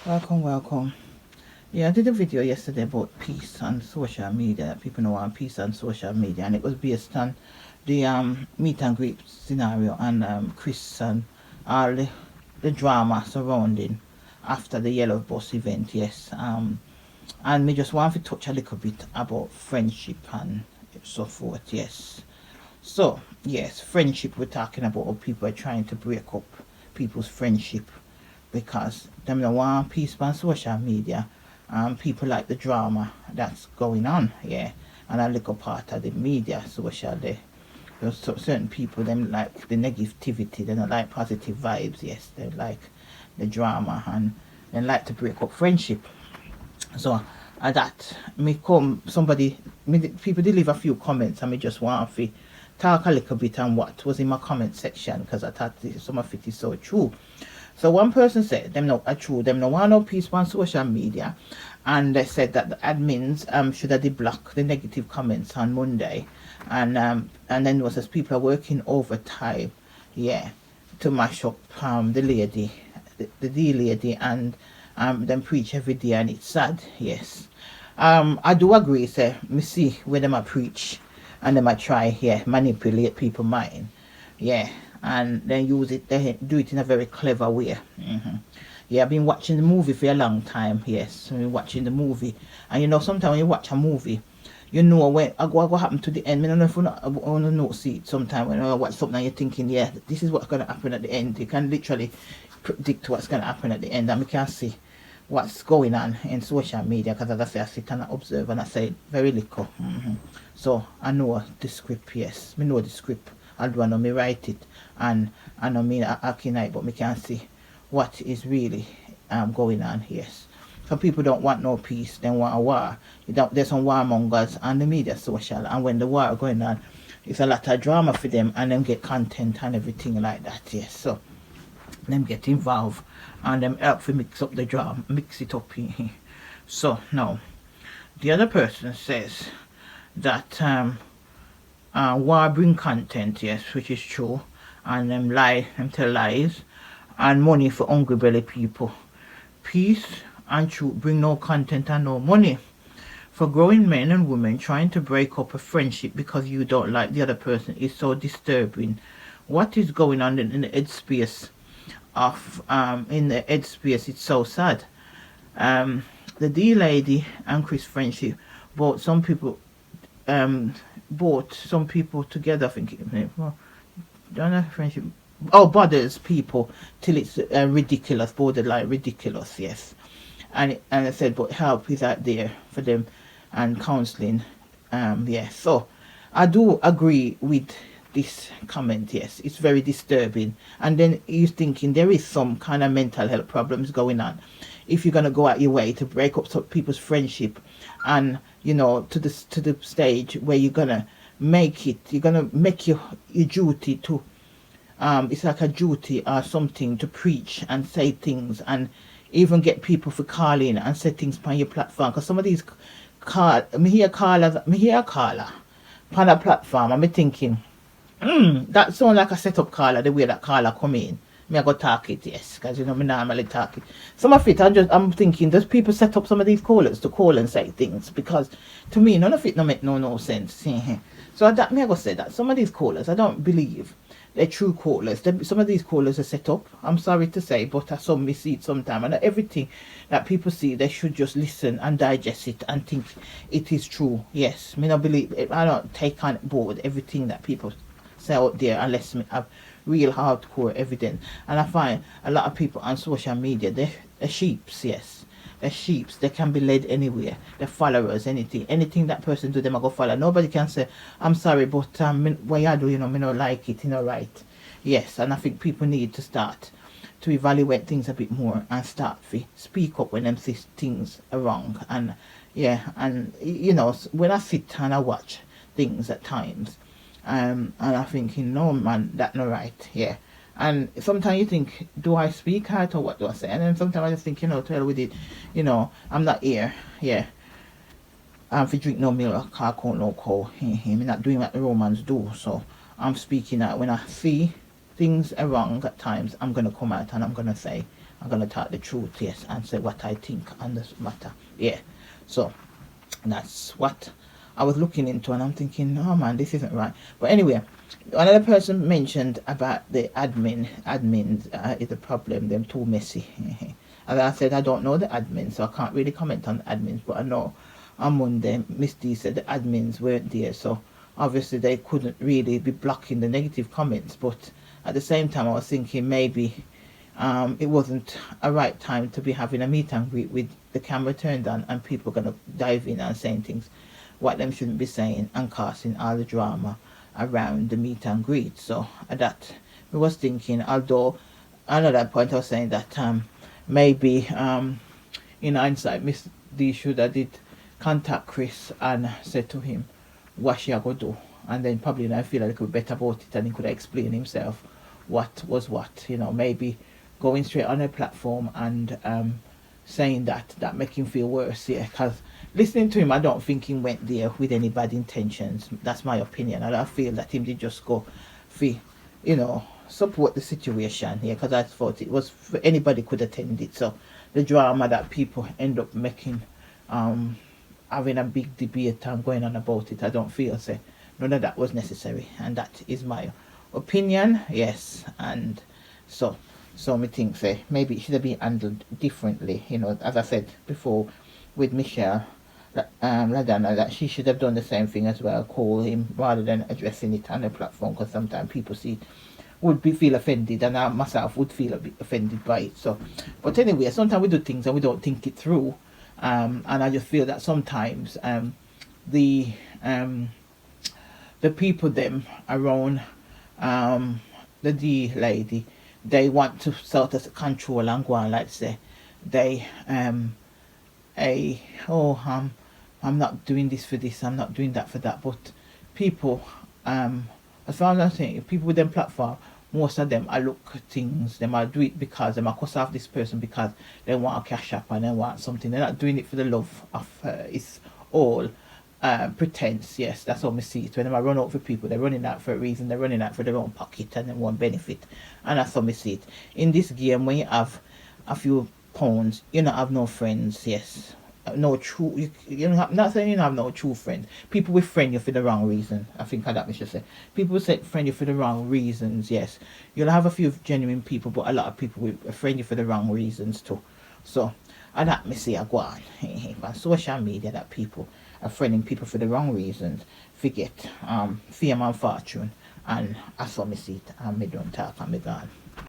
Welcome. Yeah, I did a video yesterday about peace on social media. That people know on peace on social media, and it was based on the meet and greet scenario and Chris and all the drama surrounding after the Yellow Bus event. Yes, and me just want to touch a little bit about friendship and so forth. Yes, so yes, friendship. We're talking about how people are trying to break up people's friendship because them don't want peace on social media. People like the drama that's going on, yeah, and a little part of the media, social. There's certain people them like the negativity, they don't like positive vibes. Yes, they like the drama and they like to break up friendship. So that me come somebody people did leave a few comments and me just want to talk a little bit on what was in my comment section because I thought some of it is so true. So one person said them not true, them no want no peace on social media, and they said that the admins should have deblock the negative comments on Monday, and then was as people are working overtime, yeah, to mash up the lady, the D lady, and them preach every day, and it's sad, yes. I do agree, say me see where them a preach, and them a try, yeah, manipulate people mind, yeah, and then use it, they do it in a very clever way. Yeah, I've been watching the movie for a long time. Yes, I've been watching the movie, and sometimes when you watch a movie, when what happen to the end. I don't know if you want to know see it. Sometimes when you watch something, and you're thinking, yeah, this is what's gonna happen at the end. You can literally predict what's gonna happen at the end, and we can see what's going on in social media. Because as I say, I sit and I observe, and I say very little. So I know the script. Yes, me know the script. Although I know me write it, and I know me acting it, but me can see what is really going on. Yes, some people don't want no peace, they want a war. There's some warmongers on the media social, and when the war going on, it's a lot of drama for them, and them get content and everything like that. Yes, so them get involved and them help to mix up the drama, mix it up. So now the other person says that war bring content, yes, which is true, and them tell lies, and money for hungry belly people. Peace and truth bring no content and no money. For growing men and women, trying to break up a friendship because you don't like the other person is so disturbing. What is going on in the headspace it's so sad. The D lady and Chris friendship brought some people together. I think friendship bothers people till it's ridiculous, borderline ridiculous. Yes, and I said, but help is out there for them and counseling. Yes, so I do agree with this comment. Yes, it's very disturbing, and then you're thinking there is some kind of mental health problems going on if you're gonna go out your way to break up some people's friendship, and to the stage where you're gonna make your duty to it's like a duty or something to preach and say things and even get people for calling and say things on your platform. Because some of these me hear a caller on a platform, and me thinking, that sound like a setup caller, the way that caller come in. Me I go talk it, yes, because me normally talk it. Some of it I'm thinking, does people set up some of these callers to call and say things? Because to me none of it no make no sense. So that me I go say that some of these callers I don't believe they're true callers. Some of these callers are set up. I'm sorry to say, but I saw me see it sometime, and everything that people see, they should just listen and digest it and think it is true. Yes, me not believe. I don't take on board everything that people say out there unless me have real hardcore evidence. And I find a lot of people on social media, they're sheeps. Yes, they're sheeps. They can be led anywhere. They're followers. Anything that person do, them I go follow. Nobody can say, I'm sorry, but what you do, me not like it, right. Yes, and I think people need to start to evaluate things a bit more and start to speak up when them see things are wrong. And yeah, and when I sit and I watch things at times, and I think, no man, that not right, yeah. And sometimes you think, do I speak out or what do I say? And then sometimes I just think, to hell with it, I'm not here, yeah. I'm for drink no milk, I can't no cow. I'm not doing what the Romans do, so I'm speaking out. When I see things are wrong at times, I'm gonna come out and I'm gonna say, I'm gonna talk the truth, yes, and say what I think on this matter. Yeah. So that's what I was looking into, and I'm thinking, oh man, this isn't right. But anyway, another person mentioned about the admins is a problem, them too messy. As I said, I don't know the admins, so I can't really comment on the admins, but I know on Monday Miss D said the admins weren't there, so obviously they couldn't really be blocking the negative comments. But at the same time, I was thinking maybe it wasn't a right time to be having a meet and greet with the camera turned on and people gonna dive in and saying things what them shouldn't be saying and causing all the drama around the meet and greet. So that I was thinking, although another point I was saying that maybe in hindsight Miss D should have did contact Chris and said to him what she gonna do, and then probably I feel a little better about it and he could explain himself what was what, maybe going straight on a platform and saying that make him feel worse. Yeah, because listening to him, I don't think he went there with any bad intentions. That's my opinion, and I feel that him did just go for support the situation here, because I thought it was for anybody could attend it. So the drama that people end up making having a big debate and going on about it, I don't feel say none of that was necessary, and that is my opinion. Yes, and so me think say maybe it should have been handled differently. As I said before with Michelle Ladana, that she should have done the same thing as well, call him rather than addressing it on the platform, because sometimes people feel offended, and I myself would feel a bit offended by it. So, but anyway, sometimes we do things and we don't think it through, and I just feel that sometimes the people them around the D lady, they want to sort of control and go on like say they I'm not doing this for this, I'm not doing that for that. But people, as far as I'm saying, people with them platform, most of them I look at things, them I do it because them I cuss off this person because they want a cash up and they want something. They're not doing it for the love of it's all pretense. Yes, that's how I see it. When I run out for people, they're running out for a reason, they're running out for their own pocket and their own benefit. And that's how I see it. In this game, when you have a few pounds, you don't have no friends. Yes, no true, not saying you don't have no true friends. People will friend you for the wrong reason. I think that we should say. People will say friend you for the wrong reasons. Yes, you'll have a few genuine people, but a lot of people will friend you for the wrong reasons too. So and that me see I go on on social media, that people are friending people for the wrong reasons, forget fame and fortune, and as for me see it, and me don't talk and me gone.